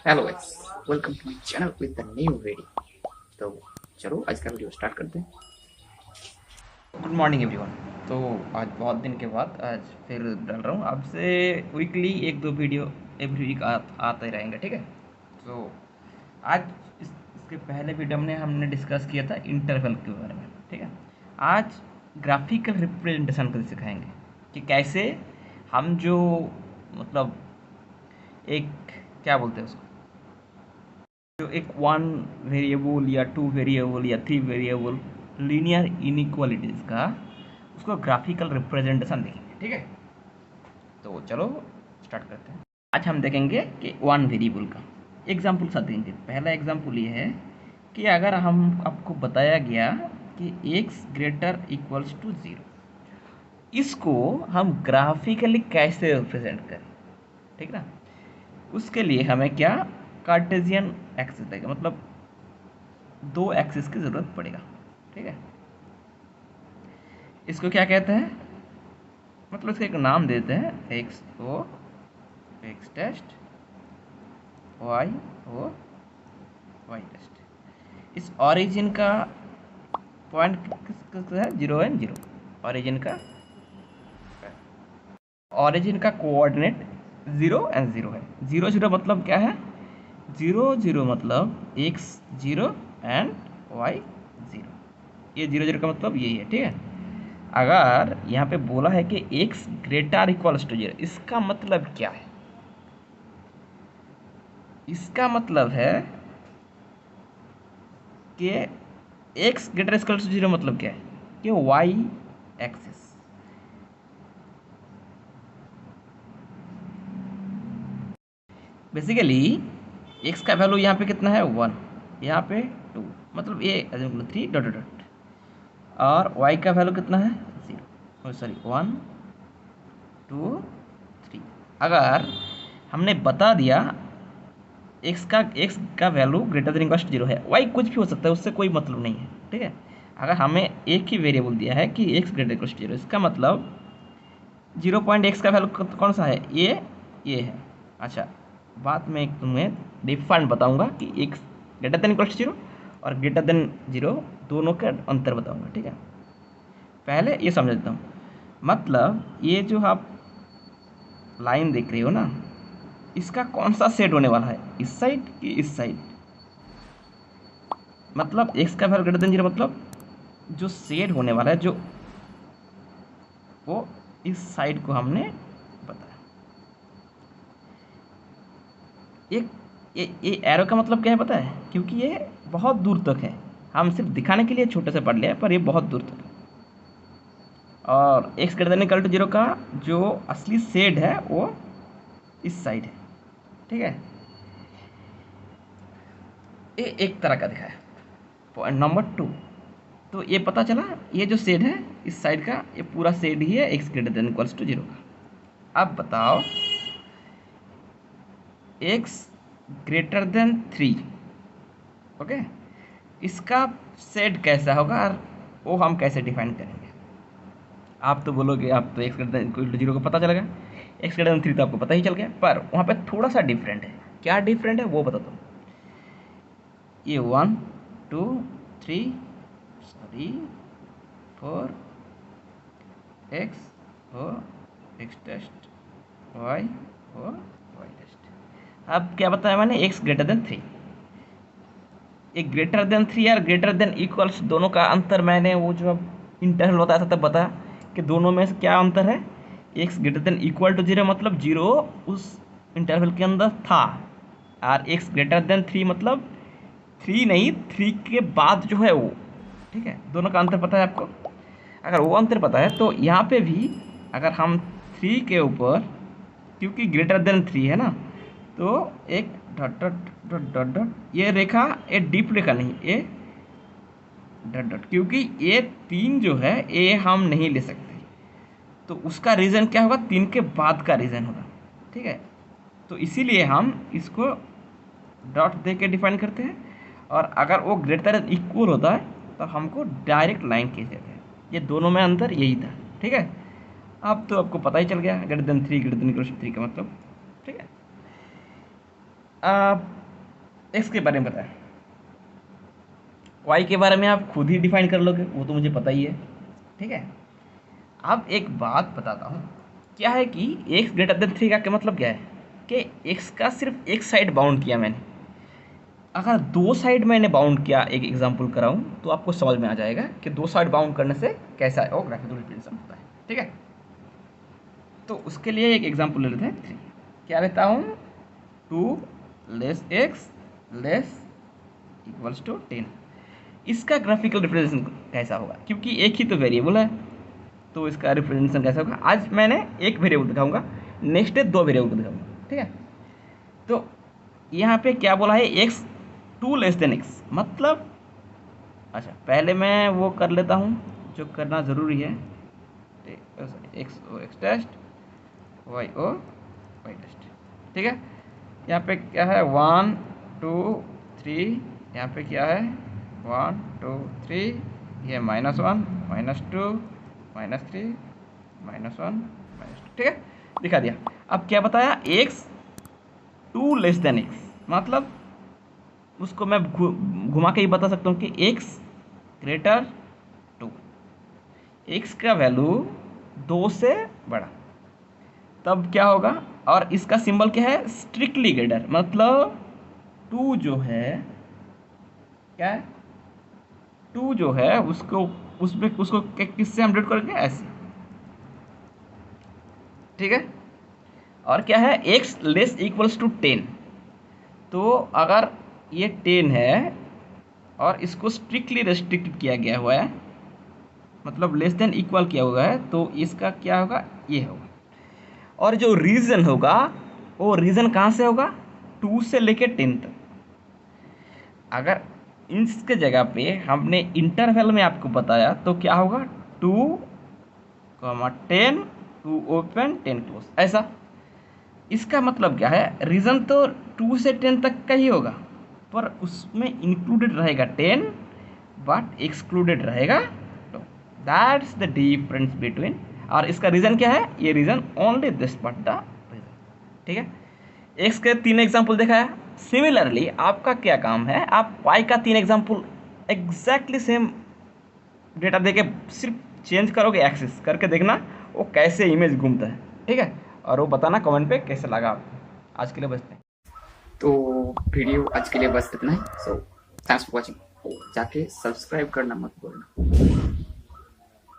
Hello guys, welcome to my channel with the new video. तो चलो आज का वीडियो स्टार्ट करते हैं। Good morning everyone. तो आज बहुत दिन के बाद आज फिर डाल रहा हूँ आपसे वीकली एक दो वीडियो एवरी वीक आते रहेंगे, ठीक है। तो आज इसके पहले वीडियो में हमने डिस्कस किया था इंटरवल के बारे में, ठीक है। आज ग्राफिकल रिप्रेजेंटेशन को सिखाएंगे कि कैसे हम जो मतलब एक क्या बोलते हैं उसको, जो एक वन वेरिएबल या टू वेरिएबल या थ्री वेरिएबल लीनियर इनइक्वालिटीज़ का उसको ग्राफिकल रिप्रेजेंटेशन देखेंगे, ठीक है। तो चलो स्टार्ट करते हैं। आज हम देखेंगे कि वन वेरिएबल का एग्जाम्पल साथ देंगे। पहला एग्जाम्पल ये है कि अगर हम आपको बताया गया कि x greater equals to zero, इसको हम ग्राफिकली कैसे रिप्रेजेंट करें, ठीक ना। उसके लिए हमें क्या कार्टेशियन एक्सिस लगेगा, मतलब दो एक्सिस की ज़रूरत पड़ेगा, ठीक है। इसको क्या कहते हैं, मतलब इसका एक नाम देते हैं x o x test, y o y test. इस ऑरिजिन का पॉइंट किस है, जीरो एंड जीरो। ऑरिजिन का कोऑर्डिनेट ज़ीरो एंड ज़ीरो है। ज़ीरो ज़ीरो मतलब क्या है, ज़ीरो ज़ीरो मतलब x zero and y zero. ये ज़ीरो ज़ीरो का मतलब यही है, ठीक है। अगर यहाँ पे बोला है कि x greater equals to zero, इसका मतलब क्या है, इसका मतलब है कि x greater equals to zero मतलब क्या है कि y एक्सिस, बेसिकली x का वैल्यू यहाँ पे कितना है, वन, यहाँ पे टू, मतलब ये थ्री डॉट डॉट डॉट, और y का वैल्यू कितना है, zero, sorry one two three. अगर हमने बता दिया एक्स का value greater than equal to zero है, वाई कुछ भी हो सकता है, उससे कोई मतलब नहीं है, ठीक है। अगर हमें एक ही वेरिएबल दिया है कि x greater equal to zero, इसका मतलब जीरो पॉइंट एक्स का वैल्यू कौन सा है, ये है। अच्छा, बात में एक तुम्हें डिफरेंट बताऊंगा कि x greater than equal to zero और ग्रेटर देन जीरो दोनों का अंतर बताऊंगा, ठीक है। पहले ये समझ लेता हूँ, मतलब ये जो आप लाइन देख रहे हो ना, इसका कौन सा सेट होने वाला है, इस साइड कि इस साइड। मतलब एक्स का वैल्यू ग्रेटर देन जीरो मतलब जो शेड होने वाला है, जो वो इस साइड को हमने बताया। एक ये एरो का मतलब क्या है पता है, क्योंकि ये बहुत दूर तक है, हम सिर्फ दिखाने के लिए छोटे से पढ़ लिया पर ये बहुत दूर तक है। और x greater than equal to zero का जो असली शेड है वो इस साइड है, ठीक है। ये एक तरह का दिखाया। पॉइंट नंबर टू, तो ये पता चला ये जो शेड है इस साइड का, ये पूरा शेड ही है x greater than equals to zero का। अब बताओ x greater than three, okay, इसका सेट कैसा होगा और वो हम कैसे डिफाइन करेंगे। आप तो बोलोगे, आप तो x greater than equal to zero को पता चल गया, एक्स ग्रेटर देन थ्री तो आपको पता ही चल गया, पर वहाँ पे थोड़ा सा डिफरेंट है। क्या डिफरेंट है वो बताता हूँ। ये one two three, sorry four, x हो एक्स टेस्ट, वाई हो वाई टेस्ट। अब क्या बताया मैंने, एक्स ग्रेटर देन थ्री। एक ग्रेटर देन थ्री और ग्रेटर देन इक्वल्स दोनों का अंतर मैंने वो जो अब इंटरवल बताया था तब बताया कि दोनों में से क्या अंतर है। X greater than equal to zero मतलब जीरो उस इंटरवल के अंदर था, और एक्स ग्रेटर देन थ्री मतलब थ्री नहीं, थ्री के बाद जो है वो, ठीक है। दोनों का अंतर पता है आपको। अगर वो अंतर पता है तो यहाँ पे भी अगर हम थ्री के ऊपर, क्योंकि ग्रेटर देन थ्री है ना, तो एक dot dot dot dot dot, ये रेखा ये डीप रेखा नहीं, ये डॉट डॉट, क्योंकि ये तीन जो है ये हम नहीं ले सकते, तो उसका रीज़न क्या होगा, तीन के बाद का रीज़न होगा, ठीक है। तो इसीलिए हम इसको डॉट दे के डिफाइन करते हैं, और अगर वो ग्रेटर देन इक्वल होता है तो हमको डायरेक्ट लाइन खींच देते हैं। ये दोनों में अंतर यही था, ठीक है। अब तो आपको पता ही चल गया greater than three, greater than equal three का मतलब, ठीक है। एक्स के बारे में बताएं, वाई के बारे में आप खुद ही डिफाइन कर लोगे, वो तो मुझे पता ही है। ठीक है, अब एक बात बताता हूँ, क्या है कि एक्स ग्रेटर देन 3 का क्या मतलब क्या है कि एक्स का सिर्फ एक साइड बाउंड किया मैंने। अगर दो साइड मैंने बाउंड किया, एक एग्जांपल कराऊं तो आपको समझ में आ जाएगा कि दो साइड बाउंड करने से कैसा है वो ग्राफिकल रिप्रेजेंटेशन होता है। ठीक है, तो उसके लिए एक एग्जांपल ले लेते हैं 3। क्या लेता हूँ, 2 less x less equals to 10। इसका ग्राफिकल रिप्रेजेंटेशन कैसा होगा, क्योंकि एक ही तो वेरिएबल है, तो इसका रिप्रेजेंटेशन कैसा होगा। आज मैंने एक वेरिएबल दिखाऊंगा, नेक्स्ट डे दो वेरिएबल दिखाऊंगा। ठीक है, तो यहाँ पे क्या बोला है, एक्स 2 लेस देन एक्स, मतलब अच्छा पहले मैं वो कर लेता हूँ जो करना ज़रूरी है। X o x test, y o y test. ठीक है, यहाँ पे क्या है 1 2 3, यहाँ पे क्या है 1 2 3, ये -1 -2 -3 -1 -2। ठीक है, दिखा दिया। अब क्या बताया, एक्स 2 लेस देन एक्स, मतलब उसको मैं घुमा के ही बता सकता हूँ कि एक्स ग्रेटर 2, एक्स का वैल्यू 2 से बड़ा, तब क्या होगा। और इसका सिंबल क्या है, स्ट्रिक्टली ग्रेटर, मतलब 2 जो है क्या है, 2 जो है उसको उसमें उसको किससे हम डिवाइड करेंगे, ऐसे। ठीक है, और क्या है, एक्स लेस इक्वल्स टू 10, तो अगर ये 10 है और इसको स्ट्रिक्टली रेस्ट्रिक्टेड किया गया हुआ है, मतलब लेस देन इक्वल किया हुआ है, तो इसका क्या होगा, ये होगा। और जो रीजन होगा, वो रीजन कहाँ से होगा, 2 से लेके 10 तक। अगर इसके जगह पे हमने इंटरवल में आपको बताया तो क्या होगा, 2, 10, 2 ओपन 10 क्लोज, ऐसा। इसका मतलब क्या है, रीजन तो 2 से 10 तक का ही होगा, पर उसमें इंक्लूडेड रहेगा 10 बट एक्सक्लूडेड रहेगा 2। That's the difference between. और इसका रीजन क्या है, ये reason only this but the reason. ठीक है, एक्स के 3 एग्जाम्पल देखा है। सिमिलरली आपका क्या काम है, आप वाई का 3 एग्जाम्पल एग्जैक्टली सेम डेटा देके सिर्फ चेंज करोगे, एक्सेस करके देखना वो कैसे इमेज घूमता है। ठीक है, और वो बताना कमेंट पे कैसे लगा आपको। आज के लिए बस इतना ही। तो वीडियो आज के लिए बस इतना ही। So thanks for watching. जाके सब्सक्राइब करना मत भूलना।